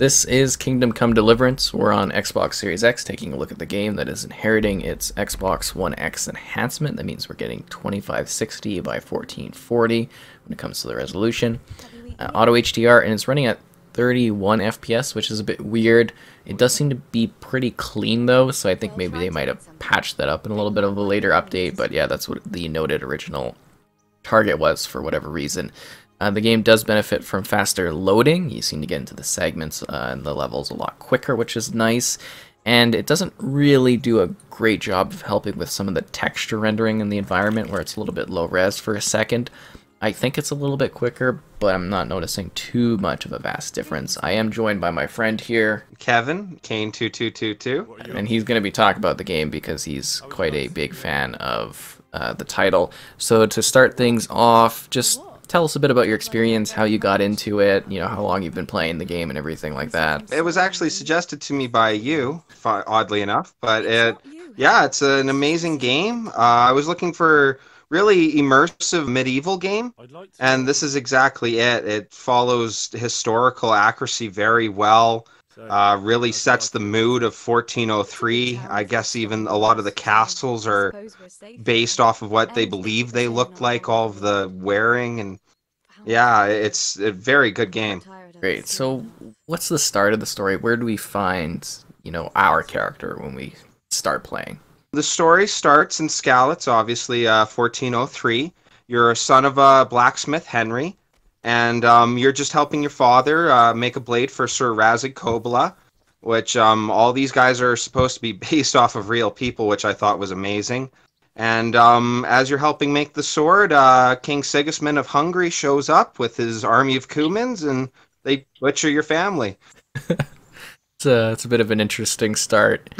This is Kingdom Come Deliverance. We're on Xbox Series X taking a look at the game that is inheriting its Xbox One X enhancement. That means we're getting 2560 by 1440 when it comes to the resolution. Auto HDR, and it's running at 31 FPS, which is a bit weird. It does seem to be pretty clean though, so I think maybe they might have patched that up in a little bit of a later update, but yeah, that's what the noted original target was for whatever reason. The game does benefit from faster loading. You seem to get into the segments and the levels a lot quicker, which is nice. And it doesn't really do a great job of helping with some of the texture rendering in the environment where it's a little bit low res for a second. I think it's a little bit quicker, but I'm not noticing too much of a vast difference. I am joined by my friend here, Kevin, Kane2222. and he's going to be talking about the game because he's quite a big fan of the title. So to start things off, just tell us a bit about your experience, how you got into it, you know, how long you've been playing the game and everything like that. It was actually suggested to me by you, oddly enough, but it's an amazing game. I was looking for really immersive medieval game, and this is exactly it. It follows historical accuracy very well. Really sets the mood of 1403. I guess even a lot of the castles are based off of what they believe they look like, all of the wearing, and yeah, it's a very good game. Great. So what's the start of the story? Where do we find, you know, our character when we start playing? The story starts in Skalitz, obviously 1403. You're a son of a blacksmith, Henry, and you're just helping your father make a blade for Sir Razig Kobola, which all these guys are supposed to be based off of real people, which I thought was amazing. And as you're helping make the sword, King Sigismund of Hungary shows up with his army of Cumans, and they butcher your family. It's a bit of an interesting start.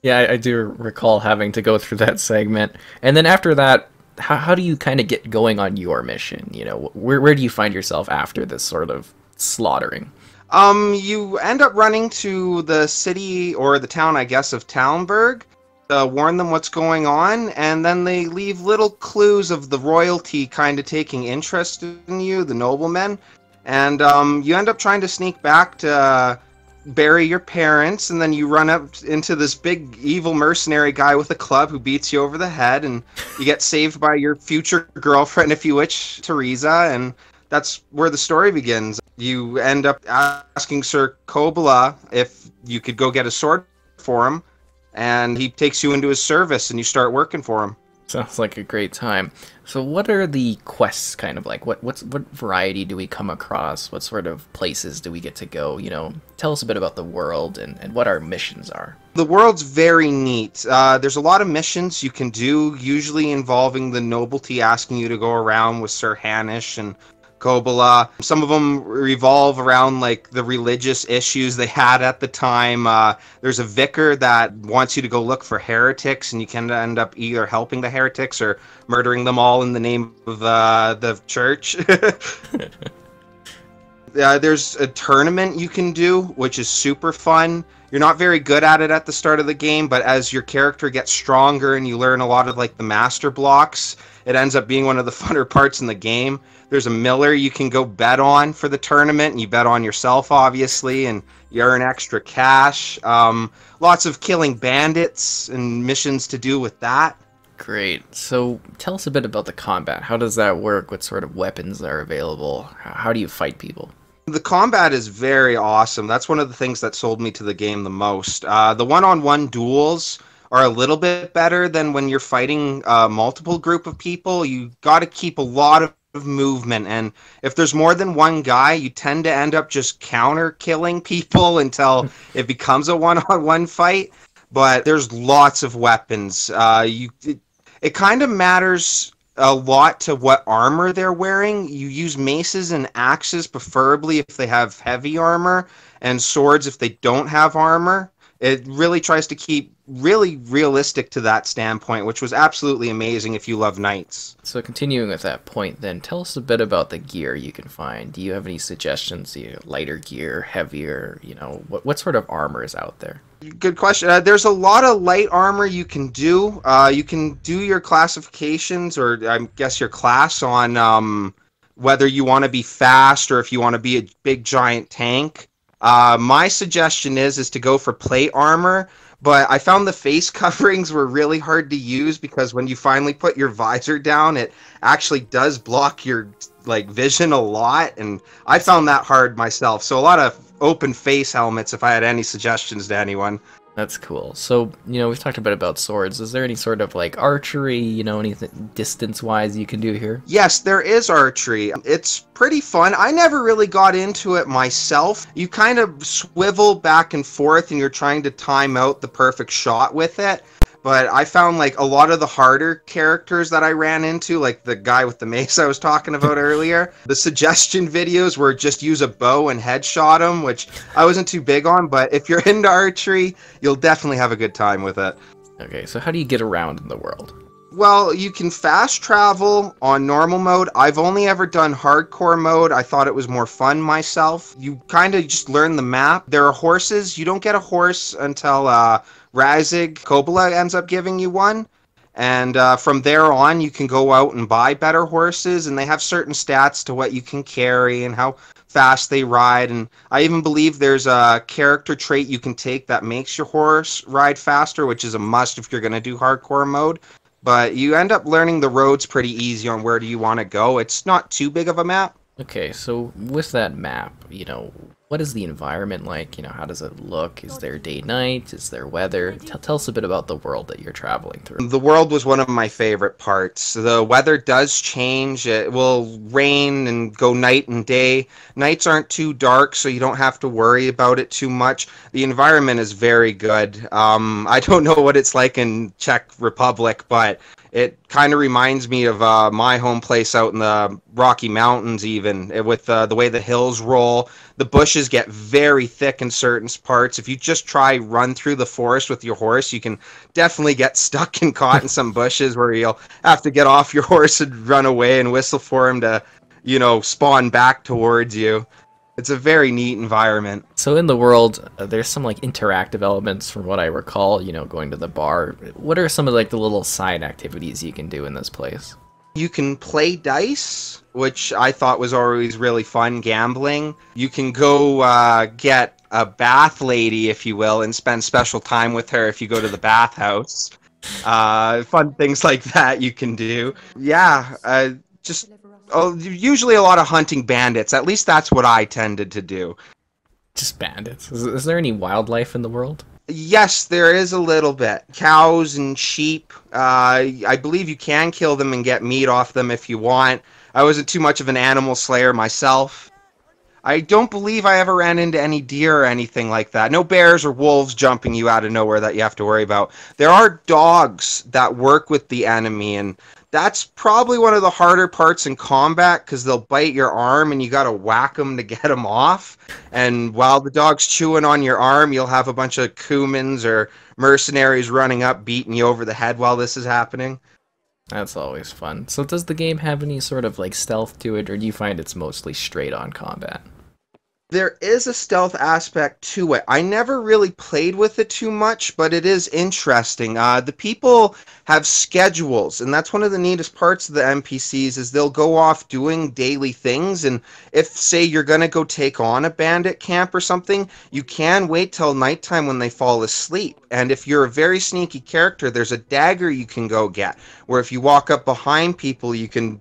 Yeah, I do recall having to go through that segment. And then after that, how do you kind of get going on your mission? You know, where do you find yourself after this sort of slaughtering? You end up running to the city, or the town, I guess, of Talmberg, warn them what's going on, and then they leave little clues of the royalty kind of taking interest in you, the noblemen, and you end up trying to sneak back to bury your parents, and then you run up into this big evil mercenary guy with a club who beats you over the head, and you get saved by your future girlfriend, if you wish, Teresa, and that's where the story begins. You end up asking Sir Kobola if you could go get a sword for him, and he takes you into his service, and you start working for him. Sounds like a great time. So what are the quests kind of like? What variety do we come across? What sort of places do we get to go? You know, tell us a bit about the world and what our missions are. The world's very neat. There's a lot of missions you can do, usually involving the nobility asking you to go around with Sir Hanish and Kobola. Some of them revolve around like the religious issues they had at the time. There's a vicar that wants you to go look for heretics, and you can end up either helping the heretics or murdering them all in the name of the church. There's a tournament you can do, which is super fun. You're not very good at it at the start of the game, but as your character gets stronger and you learn a lot of like the master blocks, it ends up being one of the funner parts in the game. There's a miller you can go bet on for the tournament, and you bet on yourself, obviously, and you earn extra cash. Lots of killing bandits and missions to do with that. Great. So tell us a bit about the combat. How does that work? What sort of weapons are available? How do you fight people? The combat is very awesome. That's one of the things that sold me to the game the most. The one-on-one duels are a little bit better than when you're fighting a multiple group of people. You got to keep a lot of movement, and if there's more than one guy, you tend to end up just counter killing people until it becomes a one-on-one fight. But there's lots of weapons. It kind of matters a lot to what armor they're wearing. You use maces and axes, preferably if they have heavy armor, and swords if they don't have armor. It really tries to keep really realistic to that standpoint, which was absolutely amazing if you love knights. So continuing with that point, then tell us a bit about the gear you can find. Do you have any suggestions? You know, lighter gear, heavier? You know, what sort of armor is out there? Good question. There's a lot of light armor you can do. You can do your classifications, or I guess your class, on whether you want to be fast or if you want to be a big giant tank. My suggestion is to go for plate armor, but I found the face coverings were really hard to use because when you finally put your visor down, it actually does block your like vision a lot, and I found that hard myself. So a lot of open face helmets if I had any suggestions to anyone. That's cool. So, we've talked a bit about swords. Is there any sort of like archery, anything distance-wise you can do here? Yes, there is archery. It's pretty fun. I never really got into it myself. You kind of swivel back and forth and you're trying to time out the perfect shot with it. But I found like a lot of the harder characters that I ran into, like the guy with the mace I was talking about earlier, the suggestion videos were just use a bow and headshot them, which I wasn't too big on. But if you're into archery, you'll definitely have a good time with it. Okay, so how do you get around in the world? Well, you can fast travel on normal mode. I've only ever done hardcore mode. I thought it was more fun myself. You kind of just learn the map. There are horses. You don't get a horse until Razig Kobola ends up giving you one. And from there on, you can go out and buy better horses, and they have certain stats to what you can carry and how fast they ride. And I even believe there's a character trait you can take that makes your horse ride faster, which is a must if you're going to do hardcore mode. But you end up learning the roads pretty easy on where do you want to go. It's not too big of a map. Okay, so with that map, what is the environment like? How does it look? Is there day-night? Is there weather? Tell us a bit about the world that you're traveling through. The world was one of my favorite parts. The weather does change. It will rain and go night and day. Nights aren't too dark, so you don't have to worry about it too much. The environment is very good. I don't know what it's like in Czech Republic, but it kind of reminds me of my home place out in the Rocky Mountains, even with the way the hills roll. The bushes get very thick in certain parts. If you just try run through the forest with your horse, you can definitely get stuck and caught in some bushes where you'll have to get off your horse and run away and whistle for him to, spawn back towards you. It's a very neat environment. So in the world, there's some like interactive elements from what I recall, going to the bar. What are some of like the little side activities you can do in this place? You can play dice, which I thought was always really fun, gambling. You can go get a bath lady, if you will, and spend special time with her if you go to the bathhouse. Fun things like that you can do. Yeah, usually a lot of hunting bandits. At least that's what I tended to do. Just bandits. Is there any wildlife in the world? Yes, there is a little bit. Cows and sheep. I believe you can kill them and get meat off them if you want. I wasn't too much of an animal slayer myself. I don't believe I ever ran into any deer or anything like that. No bears or wolves jumping you out of nowhere that you have to worry about. There are dogs that work with the enemy, and that's probably one of the harder parts in combat because they'll bite your arm and you gotta whack them to get them off. And while the dog's chewing on your arm, you'll have a bunch of Cumans or mercenaries running up beating you over the head while this is happening. That's always fun. So does the game have any sort of like stealth to it, or do you find it's mostly straight on combat? There is a stealth aspect to it. I never really played with it too much, but it is interesting. The people have schedules, and that's one of the neatest parts of the NPCs is they'll go off doing daily things, and if, say, you're going to go take on a bandit camp or something, you can wait till nighttime when they fall asleep. And if you're a very sneaky character, there's a dagger you can go get, where if you walk up behind people, you can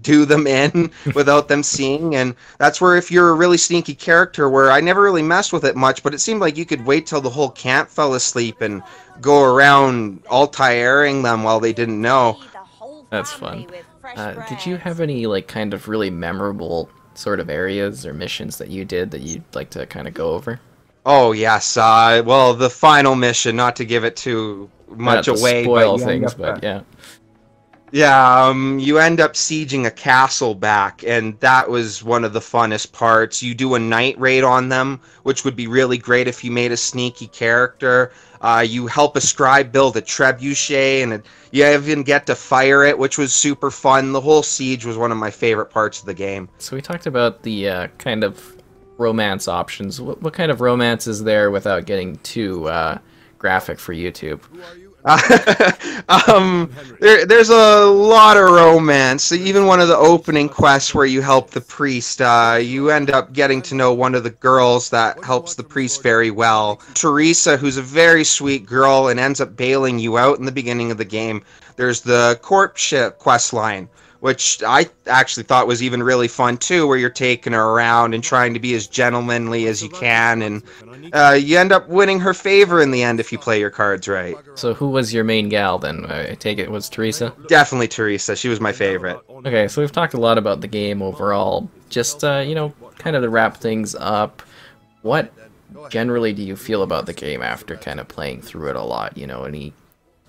do them in without them seeing. And that's where if you're a really sneaky character, where I never really messed with it much, but it seemed like you could wait till the whole camp fell asleep and go around altair-ing them while they didn't know. That's fun. Did you have any like kind of really memorable sort of areas or missions that you did that you'd like to kind of go over? Oh yes, well, the final mission, not to give it too much away, spoil things, but yeah. Yeah, you end up sieging a castle back, and that was one of the funnest parts. You do a night raid on them, which would be really great if you made a sneaky character. You help a scribe build a trebuchet, and you even get to fire it, which was super fun. The whole siege was one of my favorite parts of the game. So we talked about the kind of romance options. What kind of romance is there without getting too graphic for YouTube? There's a lot of romance. Even one of the opening quests where you help the priest, you end up getting to know one of the girls that helps the priest very well. Teresa, who's a very sweet girl and ends up bailing you out in the beginning of the game. There's the corpse ship quest line, which I actually thought was even really fun too, where you're taking her around and trying to be as gentlemanly as you can, and you end up winning her favor in the end if you play your cards right. So who was your main gal then? I take it was Teresa? Definitely Teresa. She was my favorite. Okay, so we've talked a lot about the game overall. Just, you know, kind of to wrap things up, what generally do you feel about the game after kind of playing through it a lot? You know, any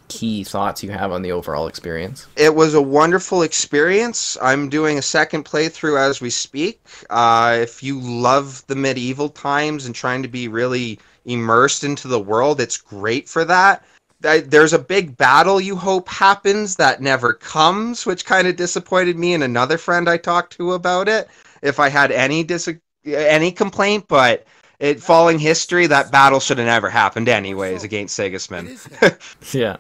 key thoughts you have on the overall experience? It was a wonderful experience. I'm doing a second playthrough as we speak. If you love the medieval times and trying to be really immersed into the world, it's great for that. There's a big battle you hope happens that never comes, which kind of disappointed me and another friend I talked to about it. If I had any complaint, but following history, that battle should have never happened anyways against Sigismund. Yeah.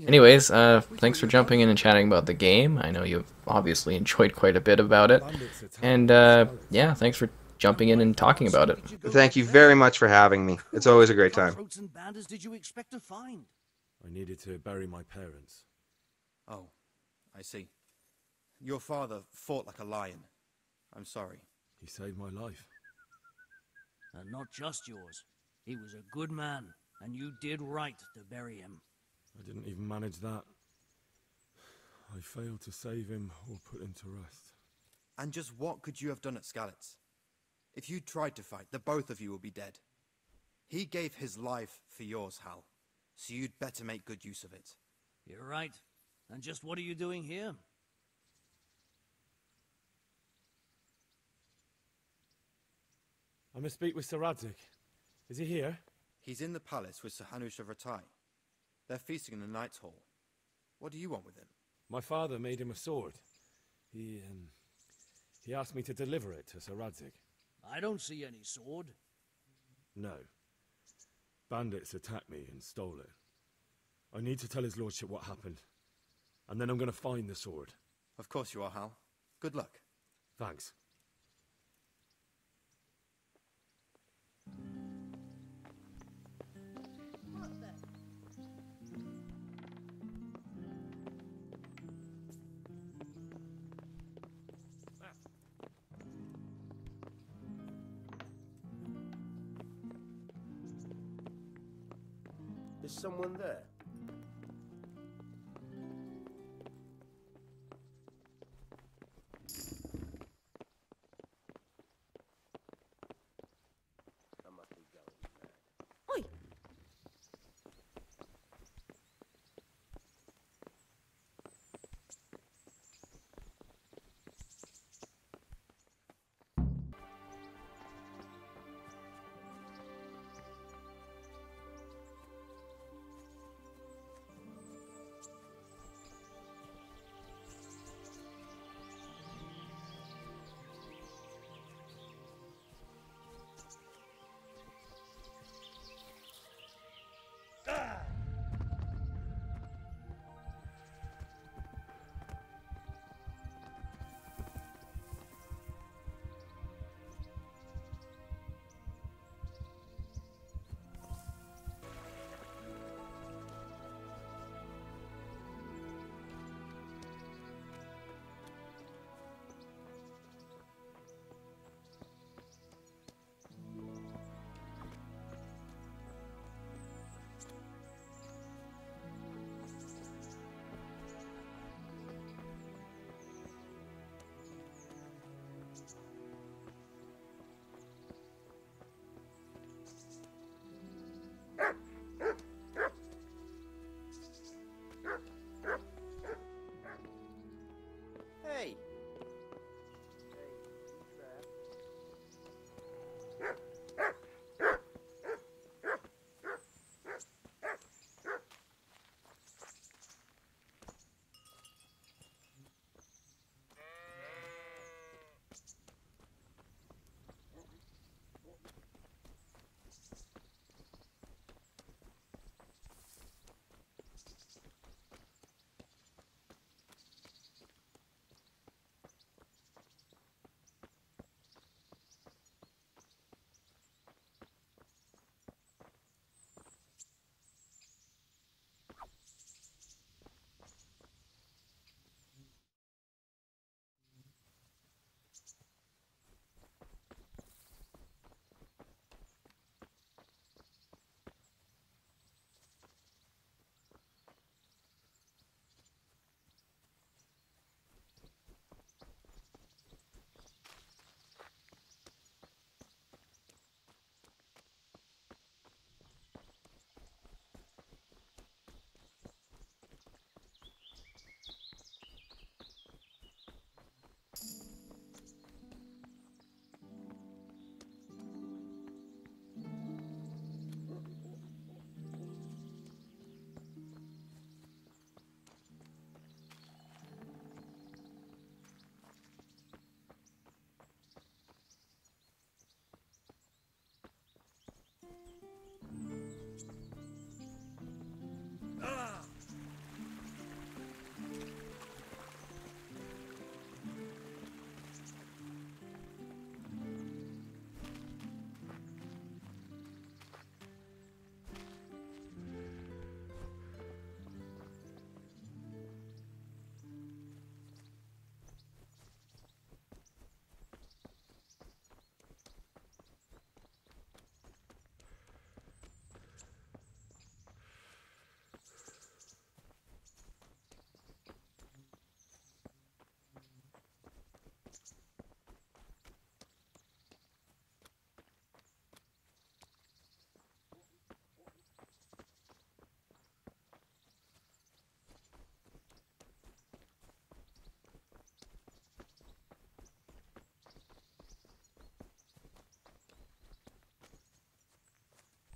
Anyways, thanks for jumping in and chatting about the game. I know you obviously enjoyed quite a bit about it. And, yeah, thanks for jumping in and talking about it. Thank you very much for having me. It's always a great time. I needed to bury my parents. Oh, I see. Your father fought like a lion. I'm sorry. He saved my life. And not just yours. He was a good man, and you did right to bury him. I didn't even manage that. I failed to save him or put him to rest. And just what could you have done at Skalitz? If you tried to fight, the both of you will be dead. He gave his life for yours, Hal. So you'd better make good use of it. You're right. And just what are you doing here? I must speak with Sir Radzik. Is he here? He's in the palace with Sir Hanush of Ratai. They're feasting in the Knight's Hall. What do you want with him? My father made him a sword. He asked me to deliver it to Sir Radzik. I don't see any sword. No. Bandits attacked me and stole it. I need to tell his lordship what happened. And then I'm going to find the sword. Of course you are, Hal. Good luck. Thanks. Is someone there?